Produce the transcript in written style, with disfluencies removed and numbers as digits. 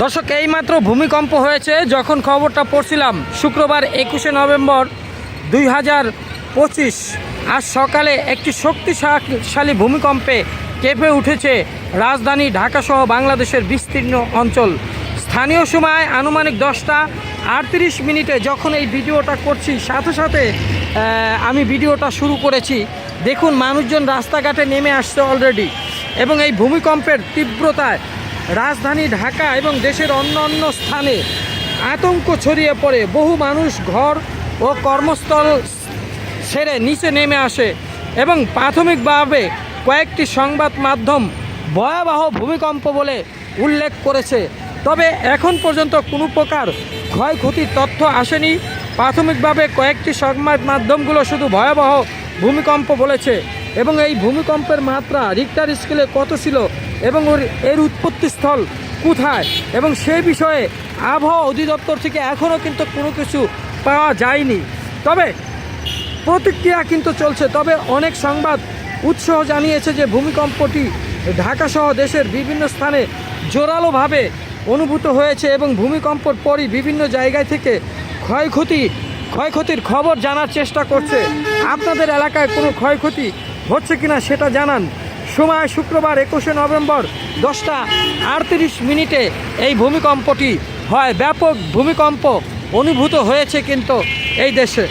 দর্শক, এইমাত্র ভূমিকম্প হয়েছে। যখন খবরটা পড়ছিলাম শুক্রবার 21শে নভেম্বর 2025 আজ সকালে একটি শক্তিশালী ভূমিকম্পে কেঁপে উঠেছে রাজধানী ঢাকাসহ বাংলাদেশের বিস্তীর্ণ অঞ্চল। স্থানীয় সময় আনুমানিক 10:38 যখন এই ভিডিওটা করছি, সাথে সাথে আমি ভিডিওটা শুরু করেছি। দেখুন, মানুষজন রাস্তাঘাটে নেমে আসছে অলরেডি, এবং এই ভূমিকম্পের তীব্রতায় রাজধানী ঢাকা এবং দেশের অন্যান্য স্থানে আতঙ্ক ছড়িয়ে পড়ে। বহু মানুষ ঘর ও কর্মস্থল ছেড়ে নিচে নেমে আসে এবং প্রাথমিকভাবে কয়েকটি সংবাদ মাধ্যম ভয়াবহ ভূমিকম্প বলে উল্লেখ করেছে। তবে এখন পর্যন্ত কোনো প্রকার ক্ষয়ক্ষতির তথ্য আসেনি। প্রাথমিকভাবে কয়েকটি সংবাদ মাধ্যমগুলো শুধু ভয়াবহ ভূমিকম্প বলেছে, এবং এই ভূমিকম্পের মাত্রা রিক্টার স্কেলে কত ছিল এবং এর উৎপত্তিস্থল কোথায়, এবং সেই বিষয়ে আবহাওয়া অধিদপ্তর থেকে এখনও কিন্তু কোনো কিছু পাওয়া যায়নি। তবে প্রতিক্রিয়া কিন্তু চলছে। তবে অনেক সংবাদ উৎস জানিয়েছে যে ভূমিকম্পটি ঢাকাসহ দেশের বিভিন্ন স্থানে জোরালোভাবে অনুভূত হয়েছে, এবং ভূমিকম্পর পরই বিভিন্ন জায়গায় থেকে ক্ষয়ক্ষতির খবর জানার চেষ্টা করছে। আপনাদের এলাকায় কোনো ক্ষয়ক্ষতি হচ্ছে কিনা সেটা জানান। সময় শুক্রবার 21শে নভেম্বর 10:38 এই ভূমিকম্পটি হয়। ব্যাপক ভূমিকম্প অনুভূত হয়েছে কিন্তু এই দেশে।